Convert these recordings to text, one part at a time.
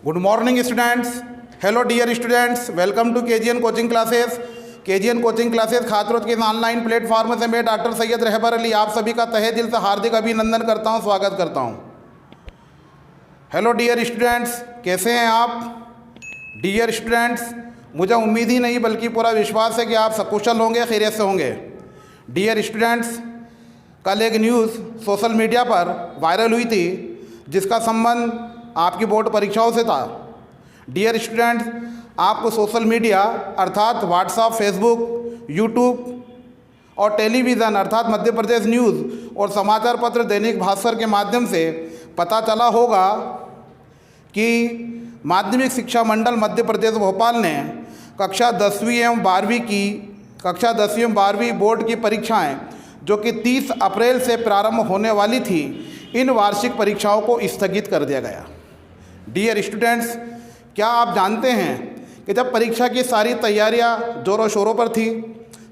Good morning students. Hello dear students, welcome to KGN coaching classes. KGN coaching classes खासतौर के इस online platform से मैं doctor Syed रहबर Ali आप सभी का तहे दिल से हार्दिक अभिनंदन करता हूं, स्वागत करता हूं। हेलो डियर स्टूडेंट्स, कैसे हैं आप? डियर स्टूडेंट्स, मुझे उम्मीद ही नहीं बल्कि पूरा विश्वास है कि आप सकुशल होंगे, खैरियत से होंगे। डियर स्टूडेंट्स, कल एक न्यूज़ सोशल मीडिया पर वायरल हुई थी जिसका संबंध आपकी बोर्ड परीक्षाओं से था। डियर स्टूडेंट्स, आपको सोशल मीडिया अर्थात व्हाट्सएप, फेसबुक, यूट्यूब और टेलीविज़न अर्थात मध्य प्रदेश न्यूज़ और समाचार पत्र दैनिक भास्कर के माध्यम से पता चला होगा कि माध्यमिक शिक्षा मंडल मध्य प्रदेश भोपाल ने कक्षा 10वीं एवं 12वीं बोर्ड की परीक्षाएं जो कि 30 अप्रैल से प्रारंभ होने वाली थी, इन वार्षिक परीक्षाओं को स्थगित कर दिया गया। डियर स्टूडेंट्स, क्या आप जानते हैं कि जब परीक्षा की सारी तैयारियां ज़ोरों शोरों पर थी,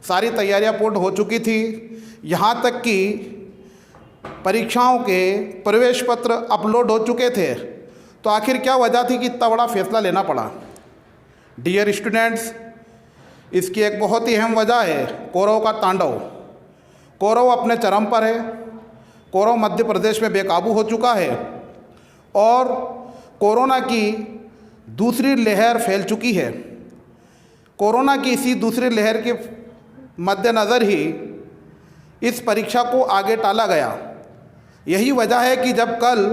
सारी तैयारियां पूर्ण हो चुकी थी, यहाँ तक कि परीक्षाओं के प्रवेश पत्र अपलोड हो चुके थे, तो आखिर क्या वजह थी कि इतना बड़ा फैसला लेना पड़ा? डियर स्टूडेंट्स, इसकी एक बहुत ही अहम वजह है कौरव का तांडव। कौरव अपने चरम पर है। कौरव मध्य प्रदेश में बेकाबू हो चुका है और कोरोना की दूसरी लहर फैल चुकी है। कोरोना की इसी दूसरी लहर के मद्देनज़र ही इस परीक्षा को आगे टाला गया। यही वजह है कि जब कल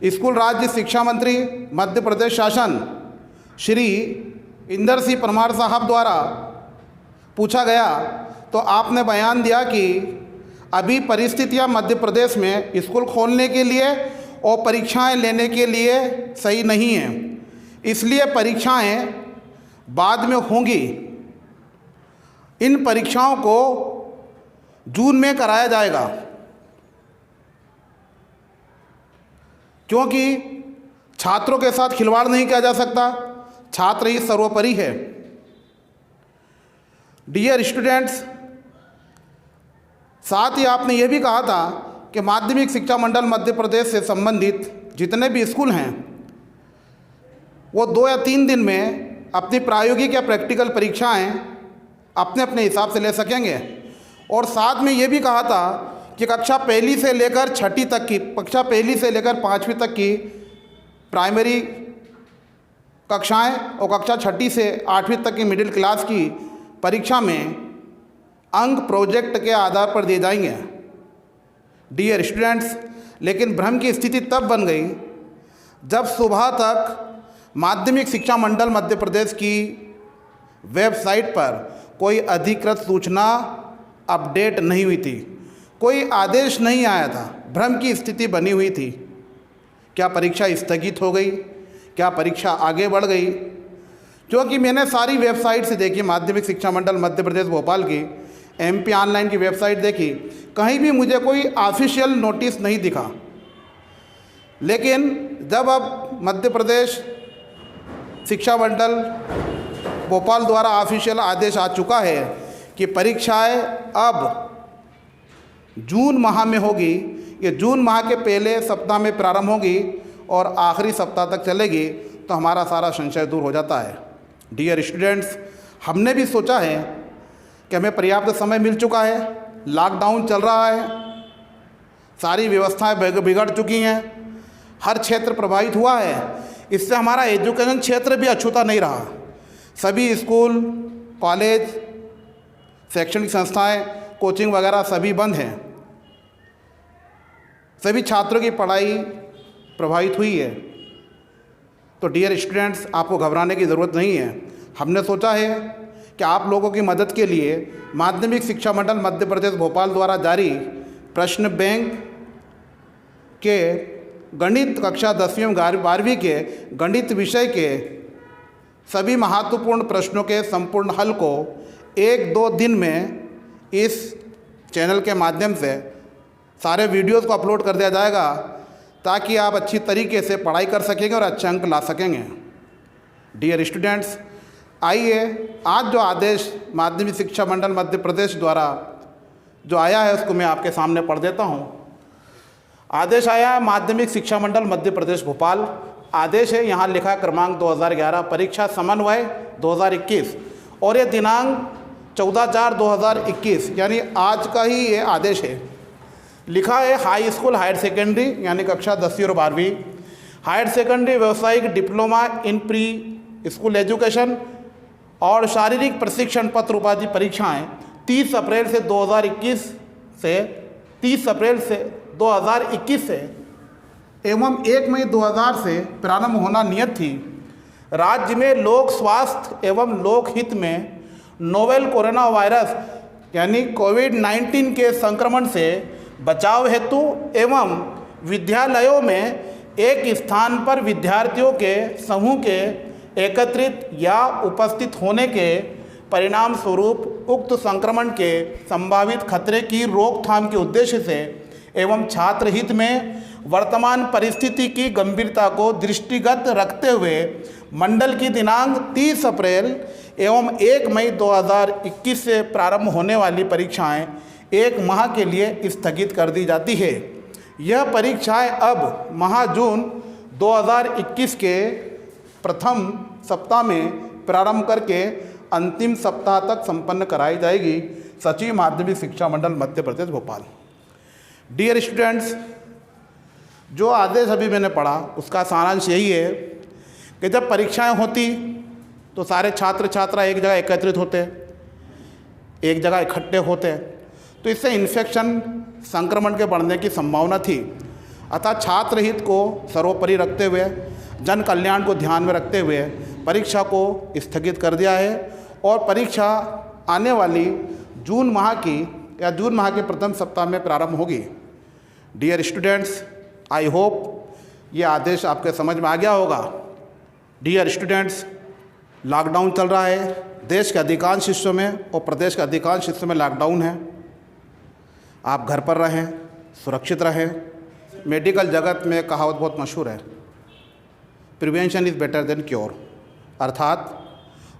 स्कूल राज्य शिक्षा मंत्री मध्य प्रदेश शासन श्री इंदर सिंह परमार साहब द्वारा पूछा गया तो आपने बयान दिया कि अभी परिस्थितियां मध्य प्रदेश में स्कूल खोलने के लिए और परीक्षाएं लेने के लिए सही नहीं हैं, इसलिए परीक्षाएं बाद में होंगी। इन परीक्षाओं को जून में कराया जाएगा क्योंकि छात्रों के साथ खिलवाड़ नहीं किया जा सकता। छात्र ही सर्वोपरि है। डियर स्टूडेंट्स, साथ ही आपने ये भी कहा था कि माध्यमिक शिक्षा मंडल मध्य प्रदेश से संबंधित जितने भी स्कूल हैं वो 2 या 3 दिन में अपनी प्रायोगिक या प्रैक्टिकल परीक्षाएं अपने अपने हिसाब से ले सकेंगे। और साथ में ये भी कहा था कि कक्षा 1 से लेकर 6वीं तक की, कक्षा 1 से लेकर 5वीं तक की प्राइमरी कक्षाएं और कक्षा 6वीं से 8वीं तक की मिडिल क्लास की परीक्षा में अंक प्रोजेक्ट के आधार पर दिए जाएंगे। डियर स्टूडेंट्स, लेकिन भ्रम की स्थिति तब बन गई जब सुबह तक माध्यमिक शिक्षा मंडल मध्य प्रदेश की वेबसाइट पर कोई अधिकृत सूचना अपडेट नहीं हुई थी, कोई आदेश नहीं आया था। भ्रम की स्थिति बनी हुई थी। क्या परीक्षा स्थगित हो गई? क्या परीक्षा आगे बढ़ गई? क्योंकि मैंने सारी वेबसाइट से देखी, माध्यमिक शिक्षा मंडल मध्य प्रदेश भोपाल की MP ऑनलाइन की वेबसाइट देखी, कहीं भी मुझे कोई ऑफिशियल नोटिस नहीं दिखा। लेकिन जब अब मध्य प्रदेश शिक्षा मंडल भोपाल द्वारा ऑफिशियल आदेश आ चुका है कि परीक्षाएं अब जून माह में होगी, ये जून माह के पहले सप्ताह में प्रारंभ होगी और आखिरी सप्ताह तक चलेगी, तो हमारा सारा संशय दूर हो जाता है। डियर स्टूडेंट्स, हमने भी सोचा है कि हमें पर्याप्त समय मिल चुका है, लॉकडाउन चल रहा है, सारी व्यवस्थाएं बिगड़ चुकी हैं, हर क्षेत्र प्रभावित हुआ है। इससे हमारा एजुकेशन क्षेत्र भी अछूता नहीं रहा। सभी स्कूल, कॉलेज, शैक्षणिक संस्थाएं, कोचिंग वगैरह सभी बंद हैं। सभी छात्रों की पढ़ाई प्रभावित हुई है। तो डियर स्टूडेंट्स, आपको घबराने की ज़रूरत नहीं है। हमने सोचा है कि आप लोगों की मदद के लिए माध्यमिक शिक्षा मंडल मध्य प्रदेश भोपाल द्वारा जारी प्रश्न बैंक के गणित कक्षा 10वीं एवं 12वीं के गणित विषय के सभी महत्वपूर्ण प्रश्नों के संपूर्ण हल को 1-2 दिन में इस चैनल के माध्यम से सारे वीडियोज़ को अपलोड कर दिया जाएगा ताकि आप अच्छी तरीके से पढ़ाई कर सकेंगे और अच्छे अंक ला सकेंगे। डियर स्टूडेंट्स, आइए आज जो आदेश माध्यमिक शिक्षा मंडल मध्य प्रदेश द्वारा जो आया है उसको मैं आपके सामने पढ़ देता हूँ। आदेश आया है माध्यमिक शिक्षा मंडल मध्य प्रदेश भोपाल। आदेश है यहाँ लिखा क्रमांक 2011 परीक्षा समन्वय 2021 और ये दिनांक 14/4/2021 यानी आज का ही ये आदेश है। लिखा है हाई स्कूल हायर सेकेंडरी यानी कक्षा 10वीं और 12वीं, हायर सेकेंडरी व्यवसायिक diploma in pre school education और शारीरिक प्रशिक्षण पत्र उपाधि परीक्षाएं 30 अप्रैल से 2021 से एवं 1 मई 2000 से प्रारंभ होना नियत थी। राज्य में लोक स्वास्थ्य एवं लोकहित में नोवेल कोरोना वायरस यानी कोविड-19 के संक्रमण से बचाव हेतु एवं विद्यालयों में एक स्थान पर विद्यार्थियों के समूह के एकत्रित या उपस्थित होने के परिणाम स्वरूप उक्त संक्रमण के संभावित खतरे की रोकथाम के उद्देश्य से एवं छात्र हित में वर्तमान परिस्थिति की गंभीरता को दृष्टिगत रखते हुए मंडल की दिनांक 30 अप्रैल एवं 1 मई 2021 से प्रारंभ होने वाली परीक्षाएं 1 माह के लिए स्थगित कर दी जाती है। यह परीक्षाएं अब माह जून 2021 के प्रथम सप्ताह में प्रारंभ करके अंतिम सप्ताह तक संपन्न कराई जाएगी। सचिव माध्यमिक शिक्षा मंडल मध्य प्रदेश भोपाल। डियर स्टूडेंट्स, जो आदेश अभी मैंने पढ़ा उसका सारांश यही है कि जब परीक्षाएं होती तो सारे छात्र छात्रा एक जगह एकत्रित होते, एक जगह इकट्ठे होते, तो इससे इन्फेक्शन संक्रमण के बढ़ने की संभावना थी। अतः छात्र हित को सर्वोपरि रखते हुए, जन कल्याण को ध्यान में रखते हुए परीक्षा को स्थगित कर दिया है और परीक्षा आने वाली जून माह के प्रथम सप्ताह में प्रारंभ होगी। डियर स्टूडेंट्स, आई होप ये आदेश आपके समझ में आ गया होगा। डियर स्टूडेंट्स, लॉकडाउन चल रहा है देश के अधिकांश हिस्सों में और प्रदेश के अधिकांश हिस्सों में लॉकडाउन है। आप घर पर रहें, सुरक्षित रहें। मेडिकल जगत में कहावत बहुत मशहूर है, prevention is better than cure, अर्थात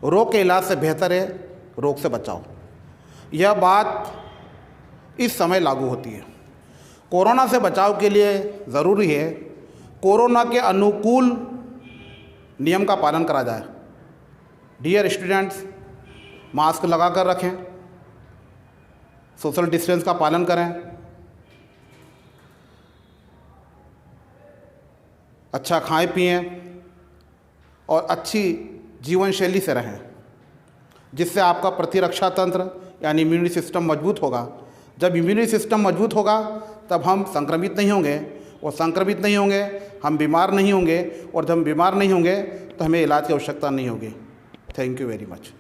रोग के इलाज से बेहतर है रोग से बचाओ। यह बात इस समय लागू होती है। कोरोना से बचाव के लिए ज़रूरी है कोरोना के अनुकूल नियम का पालन करा जाए। डियर स्टूडेंट्स, मास्क लगा कर रखें, सोशल डिस्टेंस का पालन करें, अच्छा खाएं पिएं और अच्छी जीवन शैली से रहें, जिससे आपका प्रतिरक्षा तंत्र यानी इम्यूनिटी सिस्टम मजबूत होगा। जब इम्यूनिटी सिस्टम मजबूत होगा तब हम संक्रमित नहीं होंगे और संक्रमित नहीं होंगे हम बीमार नहीं होंगे और जब हम बीमार नहीं होंगे तो हमें इलाज की आवश्यकता नहीं होगी। Thank you very much.